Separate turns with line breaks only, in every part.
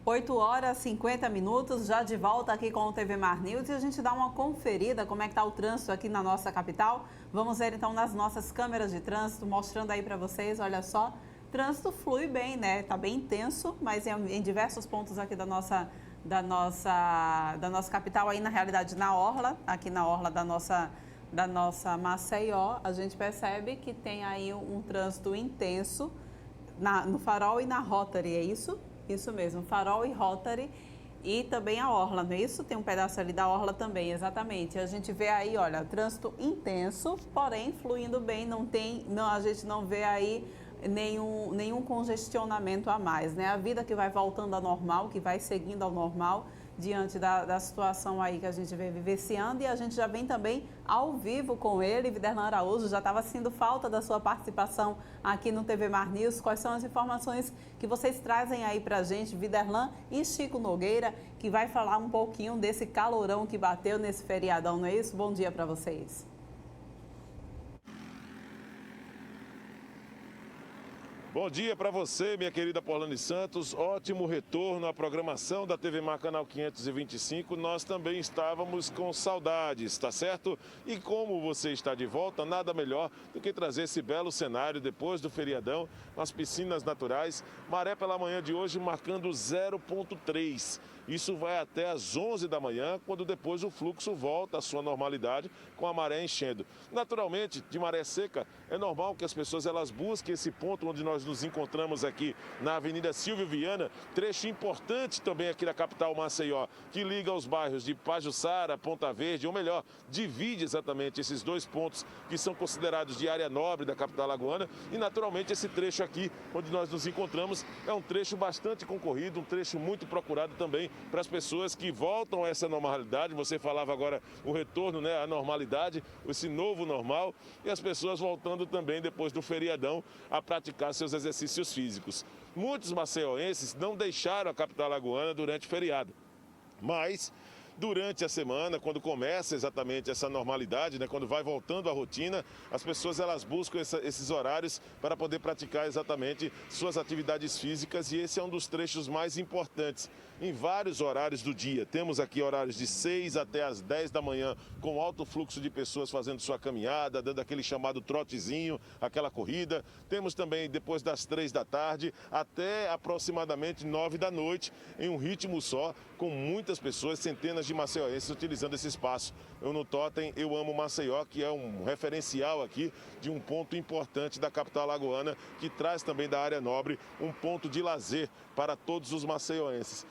8h50, já de volta aqui com o TV Mar News e a gente dá uma conferida como é que está o trânsito aqui na nossa capital. Vamos ver então nas nossas câmeras de trânsito, mostrando aí para vocês, olha só, trânsito flui bem, né? Tá bem intenso, mas em diversos pontos aqui da nossa capital, aí na realidade na orla, aqui na orla da nossa Maceió, a gente percebe que tem aí um trânsito intenso no Farol e na Rotary, é isso? Isso mesmo, Farol e Rotary e também a orla, não é isso? Tem um pedaço ali da orla também, exatamente. A gente vê aí, olha, trânsito intenso, porém fluindo bem, a gente não vê aí nenhum congestionamento a mais, né? A vida que vai voltando ao normal, que vai seguindo ao normal, diante da situação aí que a gente vem vivenciando, e a gente já vem também ao vivo com ele, Viderlan Araújo. Já estava sentindo falta da sua participação aqui no TV Mar News. Quais são as informações que vocês trazem aí pra gente, Viderlan e Chico Nogueira, que vai falar um pouquinho desse calorão que bateu nesse feriadão, não é isso? Bom dia para vocês.
Bom dia para você, minha querida Paulane Santos. Ótimo retorno à programação da TV Mar Canal 525. Nós também estávamos com saudades, tá certo? E como você está de volta, nada melhor do que trazer esse belo cenário depois do feriadão, nas piscinas naturais. Maré pela manhã de hoje marcando 0,3. Isso vai até às 11 da manhã, quando depois o fluxo volta à sua normalidade, com a maré enchendo. Naturalmente, de maré seca, é normal que as pessoas elas busquem esse ponto onde nós nos encontramos aqui na Avenida Silvio Viana, trecho importante também aqui da capital Maceió, que liga os bairros de Pajuçara, Ponta Verde, ou melhor, divide exatamente esses dois pontos que são considerados de área nobre da capital alagoana. E naturalmente esse trecho aqui onde nós nos encontramos é um trecho bastante concorrido, um trecho muito procurado também para as pessoas que voltam a essa normalidade. Você falava agora o retorno, né, à normalidade, esse novo normal, e as pessoas voltando também depois do feriadão a praticar seus exercícios físicos. Muitos maceioenses não deixaram a capital alagoana durante o feriado, mas durante a semana, quando começa exatamente essa normalidade, né, quando vai voltando à rotina, as pessoas elas buscam esses horários para poder praticar exatamente suas atividades físicas, e esse é um dos trechos mais importantes. Em vários horários do dia, temos aqui horários de 6 até as 10 da manhã, com alto fluxo de pessoas fazendo sua caminhada, dando aquele chamado trotezinho, aquela corrida. Temos também depois das 3 da tarde até aproximadamente 9 da noite, em um ritmo só, com muitas pessoas, centenas de maceioenses utilizando esse espaço. Eu no Totem, eu amo Maceió, que é um referencial aqui de um ponto importante da capital alagoana, que traz também da área nobre um ponto de lazer para todos os maceioenses.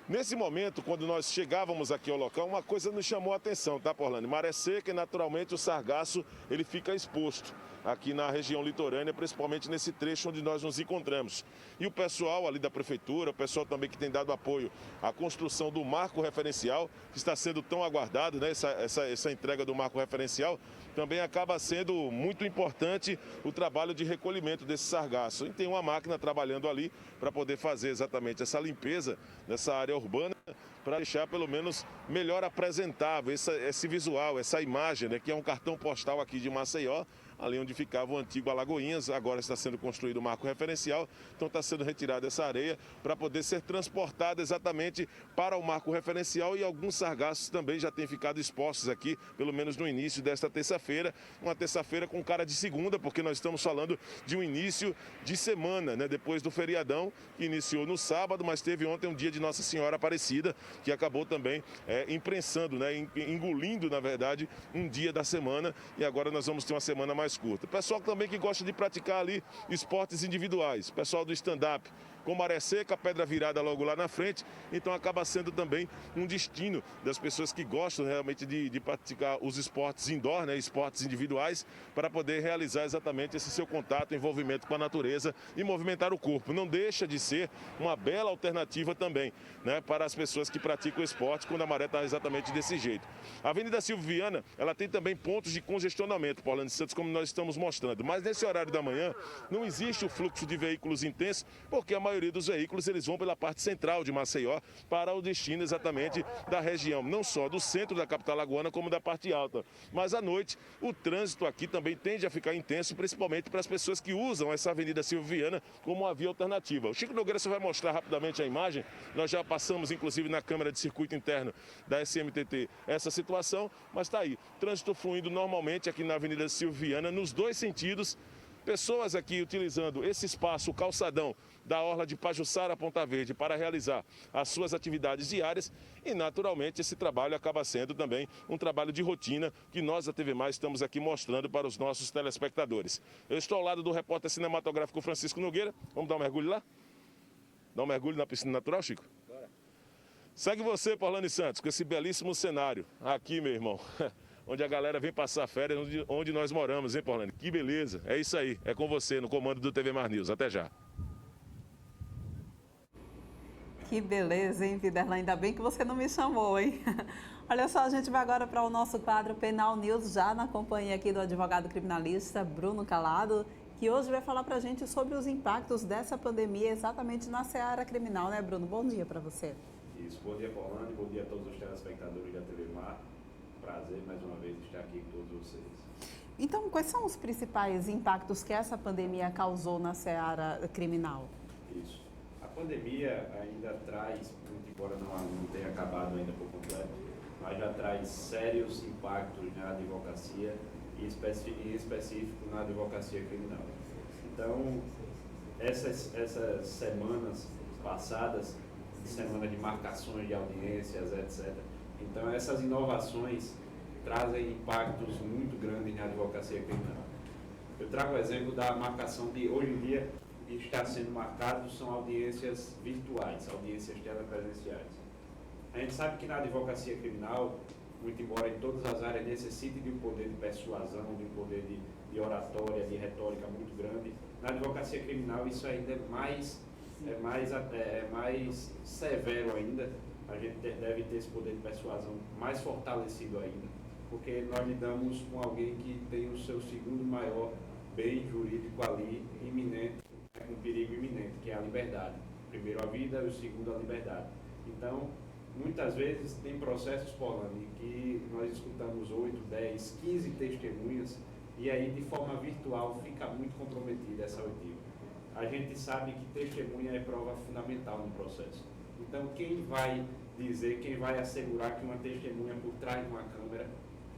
Nesse momento, quando nós chegávamos aqui ao local, uma coisa nos chamou a atenção, tá, Porlane? Maré seca e naturalmente o sargaço ele fica exposto aqui na região litorânea, principalmente nesse trecho onde nós nos encontramos. E o pessoal ali da prefeitura, o pessoal também que tem dado apoio à construção do marco referencial, que está sendo tão aguardado, né? Essa entrega do marco referencial, também acaba sendo muito importante o trabalho de recolhimento desse sargaço. E tem uma máquina trabalhando ali para poder fazer exatamente essa limpeza nessa área urbana, para deixar pelo menos melhor apresentável esse visual, essa imagem, né, que é um cartão postal aqui de Maceió, ali onde ficava o antigo Alagoinhas. Agora está sendo construído o marco referencial, então está sendo retirada essa areia para poder ser transportada exatamente para o marco referencial, e alguns sargaços também já têm ficado expostos aqui, pelo menos no início desta terça-feira, uma terça-feira com cara de segunda, porque nós estamos falando de um início de semana, né, depois do feriadão, que iniciou no sábado, mas teve ontem um dia de Nossa Senhora Aparecida, que acabou também imprensando, né, engolindo, na verdade, um dia da semana, e agora nós vamos ter uma semana mais curta. Pessoal também que gosta de praticar ali esportes individuais, pessoal do stand-up, com maré seca, pedra virada logo lá na frente, então acaba sendo também um destino das pessoas que gostam realmente de praticar os esportes indoor, né, esportes individuais, para poder realizar exatamente esse seu contato, envolvimento com a natureza e movimentar o corpo. Não deixa de ser uma bela alternativa também, né, para as pessoas que praticam o esporte quando a maré está exatamente desse jeito. A Avenida Silvio Viana, ela tem também pontos de congestionamento, por Orlando Santos, como nós estamos mostrando. Mas nesse horário da manhã, não existe o fluxo de veículos intenso, porque a maioria dos veículos eles vão pela parte central de Maceió para o destino exatamente da região, não só do centro da capital alagoana, como da parte alta. Mas à noite, o trânsito aqui também tende a ficar intenso, principalmente para as pessoas que usam essa Avenida Silvio Viana como uma via alternativa. O Chico Nogueira só vai mostrar rapidamente a imagem. Nós já passamos, inclusive, na câmara de circuito interno da SMTT essa situação, mas está aí. Trânsito fluindo normalmente aqui na Avenida Silvio Viana, nos dois sentidos. Pessoas aqui utilizando esse espaço, o calçadão da orla de Pajuçara a Ponta Verde para realizar as suas atividades diárias e, naturalmente, esse trabalho acaba sendo também um trabalho de rotina que nós da TV Mais estamos aqui mostrando para os nossos telespectadores. Eu estou ao lado do repórter cinematográfico Francisco Nogueira. Vamos dar um mergulho lá? Dar um mergulho na piscina natural, Chico? Bora. Segue você, Orlando Santos, com esse belíssimo cenário aqui, meu irmão. Onde a galera vem passar férias, onde nós moramos, hein, Orlando? Que beleza. É isso aí. É com você, no comando do TV Mar News. Até já.
Que beleza, hein, Viderlan? Ainda bem que você não me chamou, hein? Olha só, a gente vai agora para o nosso quadro Penal News, já na companhia aqui do advogado criminalista Bruno Calado, que hoje vai falar para a gente sobre os impactos dessa pandemia exatamente na seara criminal, né, Bruno? Bom dia para você.
Isso, bom dia, Paulane, bom dia a todos os telespectadores da TV Mar. Prazer mais uma vez estar aqui com todos vocês.
Então, quais são os principais impactos que essa pandemia causou na seara criminal?
Isso. A pandemia ainda traz, muito embora não tenha acabado ainda por completo, mas já traz sérios impactos na advocacia e em específico na advocacia criminal. Então, essas semanas passadas, semana de marcações de audiências, etc., então, essas inovações trazem impactos muito grandes na advocacia criminal. Eu trago o exemplo da marcação de, hoje em dia, o que está sendo marcado são audiências virtuais, audiências telepresenciais. A gente sabe que na advocacia criminal, muito embora em todas as áreas necessite de um poder de persuasão, de um poder de oratória, de retórica muito grande, na advocacia criminal isso ainda é mais severo ainda. A gente deve ter esse poder de persuasão mais fortalecido ainda, porque nós lidamos com alguém que tem o seu segundo maior bem jurídico ali, iminente, um perigo iminente, que é a liberdade. Primeiro a vida e o segundo a liberdade. Então, muitas vezes tem processos, Paulane, que nós escutamos 8, 10, 15 testemunhas e aí de forma virtual fica muito comprometida essa oitiva. A gente sabe que testemunha é prova fundamental no processo. Então, quem vai dizer, quem vai assegurar que uma testemunha por trás de uma câmera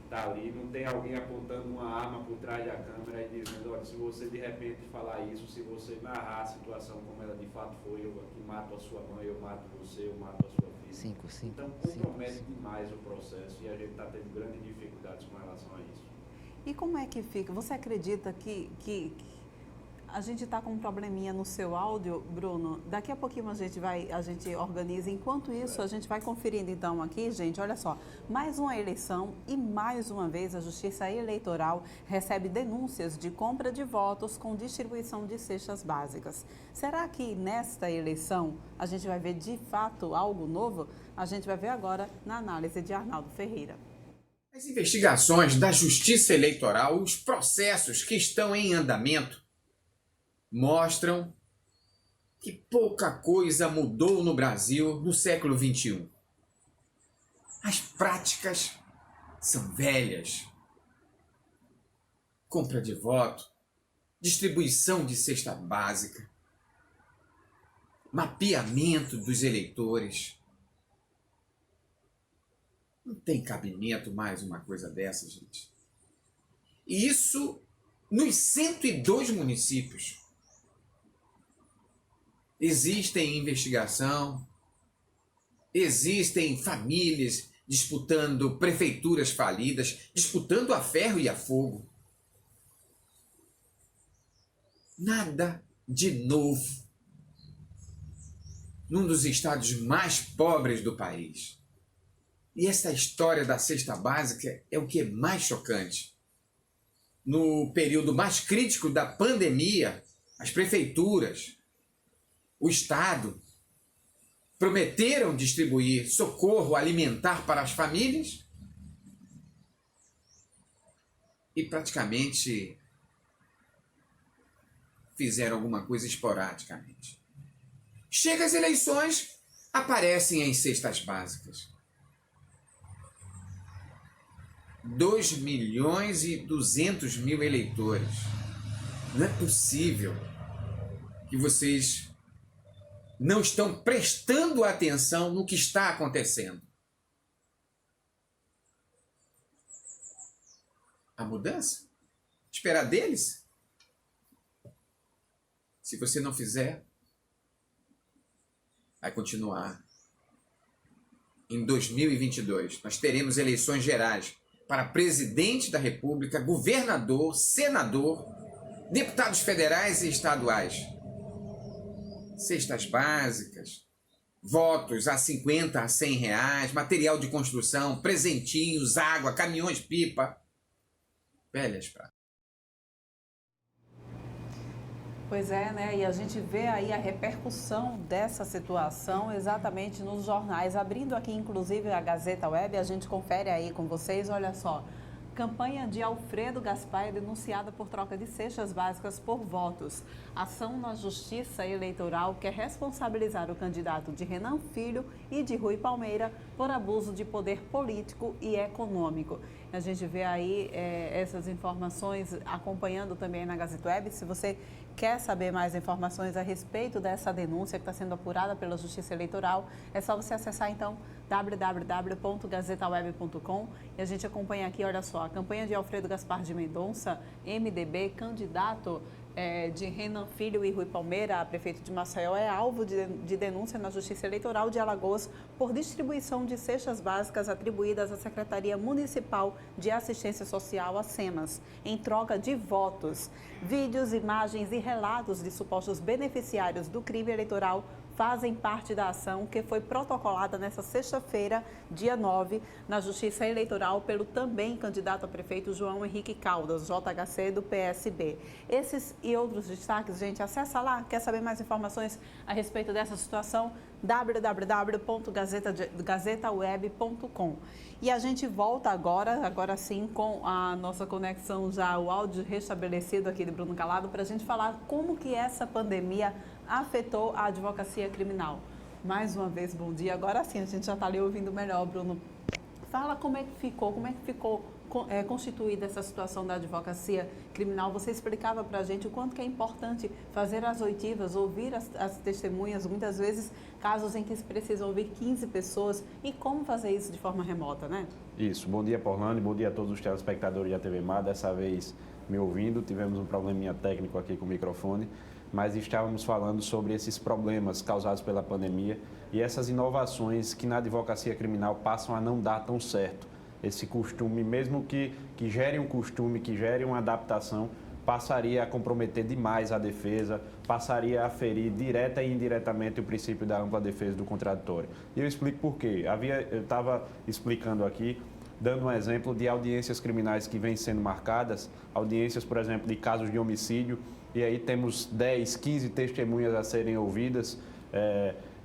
está ali, não tem alguém apontando uma arma por trás da câmera e dizendo, olha, se você de repente falar isso, se você narrar a situação como ela de fato foi, eu aqui mato a sua mãe, eu mato você, eu mato a sua filha. Então, compromete demais o processo e a gente está tendo grandes dificuldades com relação a isso.
E como é que fica? Você acredita que a gente está com um probleminha no seu áudio, Bruno? Daqui a pouquinho a gente organiza. Enquanto isso, a gente vai conferindo então aqui, gente, olha só. Mais uma eleição e mais uma vez a Justiça Eleitoral recebe denúncias de compra de votos com distribuição de cestas básicas. Será que nesta eleição a gente vai ver de fato algo novo? A gente vai ver agora na análise de Arnaldo Ferreira.
As investigações da Justiça Eleitoral, os processos que estão em andamento, mostram que pouca coisa mudou no Brasil no século XXI. As práticas são velhas. Compra de voto, distribuição de cesta básica, mapeamento dos eleitores. Não tem cabimento mais uma coisa dessa, gente. E isso nos 102 municípios. Existem investigação, existem famílias disputando prefeituras falidas, disputando a ferro e a fogo. Nada de novo num dos estados mais pobres do país. E essa história da cesta básica é o que é mais chocante. No período mais crítico da pandemia, as prefeituras, o Estado, prometeram distribuir socorro alimentar para as famílias e praticamente fizeram alguma coisa esporadicamente. Chega as eleições, aparecem as cestas básicas. 2.200.000 eleitores. Não é possível que vocês não estão prestando atenção no que está acontecendo. A mudança? Esperar deles? Se você não fizer, vai continuar. Em 2022, nós teremos eleições gerais para presidente da República, governador, senador, deputados federais e estaduais. Cestas básicas, votos a 50, a 100 reais, material de construção, presentinhos, água, caminhões-pipa, velhas pratas.
Pois é, né? E a gente vê aí a repercussão dessa situação exatamente nos jornais. Abrindo aqui, inclusive, a Gazeta Web, a gente confere aí com vocês, olha só. Campanha de Alfredo Gaspar é denunciada por troca de cestas básicas por votos. Ação na Justiça Eleitoral quer responsabilizar o candidato de Renan Filho e de Rui Palmeira por abuso de poder político e econômico. A gente vê aí essas informações acompanhando também na Gazeta Web. Se você quer saber mais informações a respeito dessa denúncia que está sendo apurada pela Justiça Eleitoral, é só você acessar então www.gazetaweb.com e a gente acompanha aqui, olha só, a campanha de Alfredo Gaspar de Mendonça, MDB, candidato de Renan Filho e Rui Palmeira a prefeito de Maceió, é alvo de denúncia na Justiça Eleitoral de Alagoas por distribuição de cestas básicas atribuídas à Secretaria Municipal de Assistência Social, a SEMAS, em troca de votos. Vídeos, imagens e relatos de supostos beneficiários do crime eleitoral fazem parte da ação que foi protocolada nesta sexta-feira, dia 9, na Justiça Eleitoral pelo também candidato a prefeito João Henrique Caldas, JHC do PSB. Esses e outros destaques, gente, acessa lá, quer saber mais informações a respeito dessa situação? www.gazetaweb.com. E a gente volta agora sim, com a nossa conexão já, o áudio restabelecido aqui de Bruno Calado, para a gente falar como que essa pandemia afetou a advocacia criminal. Mais uma vez, bom dia. Agora sim, a gente já está ali ouvindo melhor, Bruno. Fala como é que ficou constituída essa situação da advocacia criminal. Você explicava para a gente o quanto que é importante fazer as oitivas, ouvir as testemunhas, muitas vezes casos em que se precisa ouvir 15 pessoas e como fazer isso de forma remota, né?
Isso. Bom dia, Porlane. Bom dia a todos os telespectadores da TV Mar. Dessa vez me ouvindo, tivemos um probleminha técnico aqui com o microfone, mas estávamos falando sobre esses problemas causados pela pandemia e essas inovações que na advocacia criminal passam a não dar tão certo. Esse costume, mesmo que gere um costume, que gere uma adaptação, passaria a comprometer demais a defesa, passaria a ferir direta e indiretamente o princípio da ampla defesa do contraditório. E eu explico por quê. Eu estava explicando aqui, dando um exemplo de audiências criminais que vêm sendo marcadas, audiências, por exemplo, de casos de homicídio, e aí temos 10, 15 testemunhas a serem ouvidas,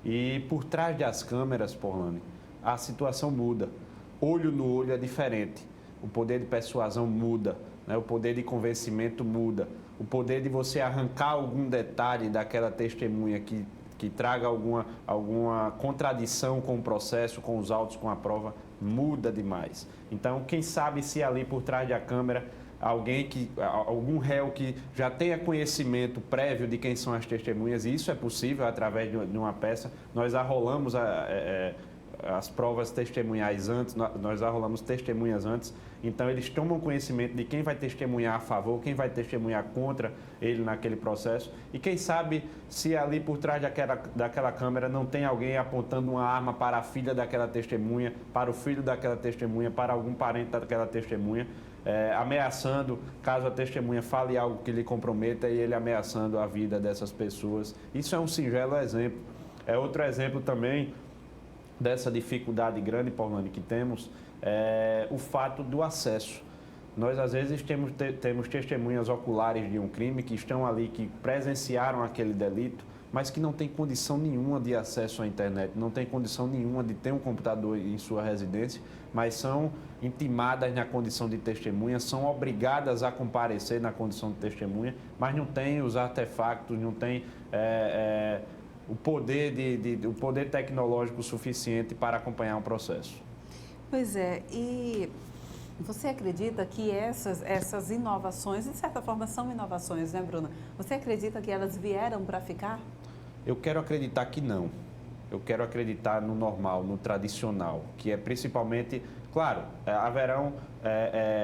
e por trás das câmeras, Porlane, a situação muda. Olho no olho é diferente, o poder de persuasão muda, né? O poder de convencimento muda, o poder de você arrancar algum detalhe daquela testemunha que traga alguma contradição com o processo, com os autos, com a prova, muda demais. Então, quem sabe se ali por trás da câmera algum réu que já tenha conhecimento prévio de quem são as testemunhas, e isso é possível através de uma peça. Nós arrolamos as provas testemunhais antes, nós arrolamos testemunhas antes, então eles tomam conhecimento de quem vai testemunhar a favor, quem vai testemunhar contra ele naquele processo, e quem sabe se ali por trás daquela câmera não tem alguém apontando uma arma para a filha daquela testemunha, para o filho daquela testemunha, para algum parente daquela testemunha, ameaçando, caso a testemunha fale algo que lhe comprometa, e ele ameaçando a vida dessas pessoas. Isso é um singelo exemplo. É outro exemplo também dessa dificuldade grande, Porlane, que temos, o fato do acesso. Nós, às vezes, temos testemunhas oculares de um crime que estão ali, que presenciaram aquele delito,
mas que não tem condição nenhuma de acesso à internet, não tem condição nenhuma de ter um computador em sua residência, mas são intimadas na condição de testemunha, são obrigadas a comparecer na condição de testemunha, mas não tem os artefactos, não tem o poder tecnológico suficiente para acompanhar um processo.
Pois é, e você acredita que essas inovações, de certa forma, são inovações, né, Bruna? Você acredita que elas vieram para ficar?
Eu quero acreditar que não. Eu quero acreditar no normal, no tradicional, que é principalmente, claro, haverão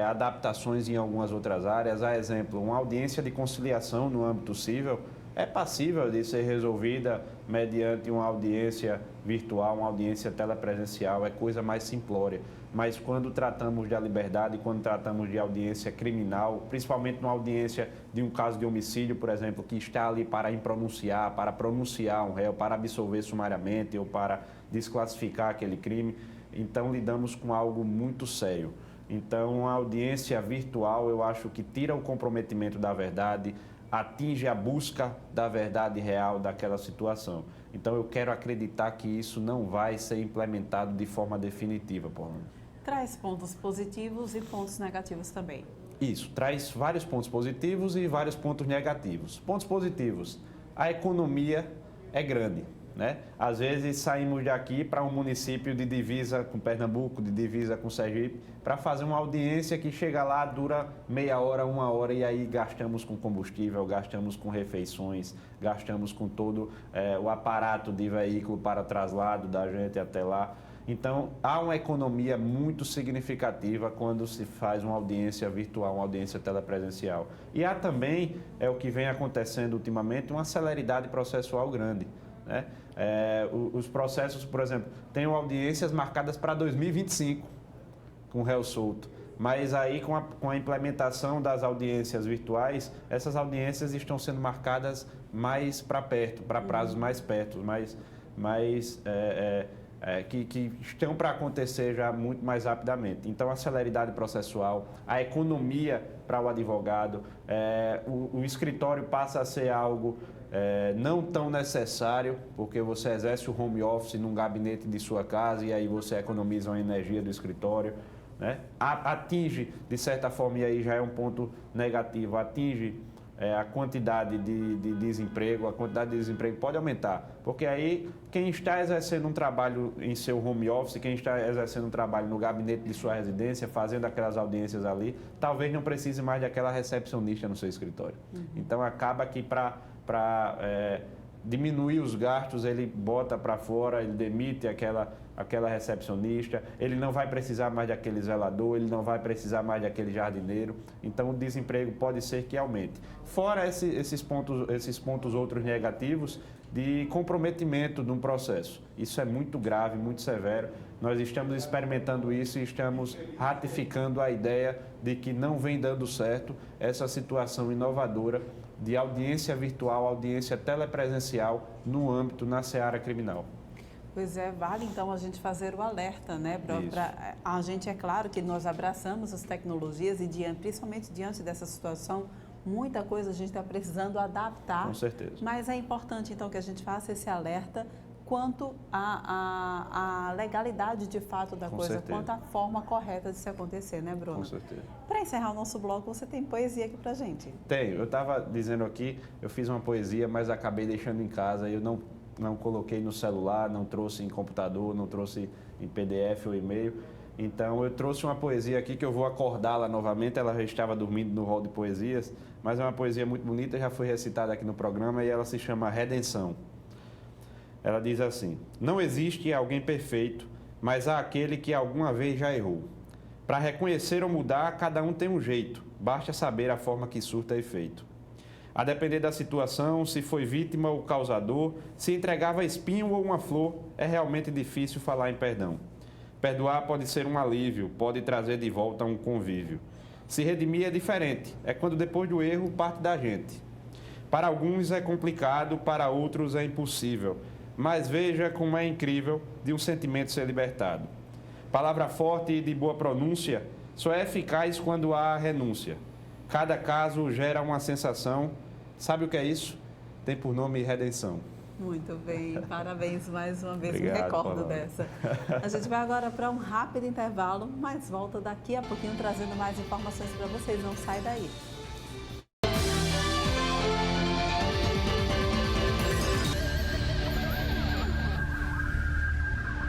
adaptações em algumas outras áreas. A exemplo, uma audiência de conciliação no âmbito civil é passível de ser resolvida mediante uma audiência virtual, uma audiência telepresencial, é coisa mais simplória. Mas quando tratamos da liberdade, quando tratamos de audiência criminal, principalmente numa audiência de um caso de homicídio, por exemplo, que está ali para impronunciar, para pronunciar um réu, para absolver sumariamente ou para desclassificar aquele crime, então lidamos com algo muito sério. Então, a audiência virtual, eu acho que tira o comprometimento da verdade, atinge a busca da verdade real daquela situação. Então, eu quero acreditar que isso não vai ser implementado de forma definitiva, Paulina.
Traz pontos positivos e pontos negativos também.
Isso, traz vários pontos positivos e vários pontos negativos. Pontos positivos, a economia é grande, né? Às vezes saímos daqui para um município de divisa com Pernambuco, de divisa com Sergipe, para fazer uma audiência que chega lá, dura meia hora, 1 hora, e aí gastamos com combustível, gastamos com refeições, gastamos com todo o aparato de veículo para traslado da gente até lá. Então, há uma economia muito significativa quando se faz uma audiência virtual, uma audiência telepresencial. E há também, o que vem acontecendo ultimamente, uma celeridade processual grande, né? Os processos, por exemplo, têm audiências marcadas para 2025 com réu solto, mas aí com a implementação das audiências virtuais, essas audiências estão sendo marcadas mais para perto, para prazos mais perto, que estão para acontecer já muito mais rapidamente. Então, a celeridade processual, a economia para o advogado, o escritório passa a ser algo não tão necessário, porque você exerce o home office num gabinete de sua casa e aí você economiza uma energia do escritório, né? Atinge, de certa forma, e aí já é um ponto negativo, atinge a quantidade de desemprego, a quantidade de desemprego pode aumentar, porque aí quem está exercendo um trabalho em seu home office, quem está exercendo um trabalho no gabinete de sua residência, fazendo aquelas audiências ali, talvez não precise mais daquela recepcionista no seu escritório. Então acaba que para diminuir os gastos, ele bota para fora, ele demite aquela recepcionista, ele não vai precisar mais daquele zelador, ele não vai precisar mais daquele jardineiro, então o desemprego pode ser que aumente. Fora esses pontos outros negativos de comprometimento de um processo. Isso é muito grave, muito severo. Nós estamos experimentando isso e estamos ratificando a ideia de que não vem dando certo essa situação inovadora de audiência virtual, audiência telepresencial no âmbito, na seara criminal.
Pois é, vale então a gente fazer o alerta, né? A gente, é claro que nós abraçamos as tecnologias e principalmente diante dessa situação, muita coisa a gente está precisando adaptar.
Com certeza.
Mas é importante então que a gente faça esse alerta quanto à legalidade de fato da coisa, quanto à forma correta de se acontecer, né, Bruno?
Com certeza.
Para encerrar o nosso bloco, você tem poesia aqui pra gente?
Tenho. Eu estava dizendo aqui, eu fiz uma poesia, mas acabei deixando em casa, eu não coloquei no celular, não trouxe em computador, não trouxe em PDF ou e-mail. Então, eu trouxe uma poesia aqui que eu vou acordá-la novamente. Ela já estava dormindo no hall de poesias, mas é uma poesia muito bonita, já foi recitada aqui no programa e ela se chama Redenção. Ela diz assim: não existe alguém perfeito, mas há aquele que alguma vez já errou. Para reconhecer ou mudar, cada um tem um jeito, basta saber a forma que surta efeito. A depender da situação, se foi vítima ou causador, se entregava espinho ou uma flor, é realmente difícil falar em perdão. Perdoar pode ser um alívio, pode trazer de volta um convívio. Se redimir é diferente, é quando depois do erro parte da gente. Para alguns é complicado, para outros é impossível, mas veja como é incrível de um sentimento ser libertado. Palavra forte e de boa pronúncia só é eficaz quando há renúncia. Cada caso gera uma sensação. Sabe o que é isso? Tem por nome redenção.
Muito bem, parabéns mais uma vez,
Obrigado,
me recordo
Paula.
dessa. A gente vai agora para um rápido intervalo, mas volta daqui a pouquinho trazendo mais informações para vocês, não sai daí.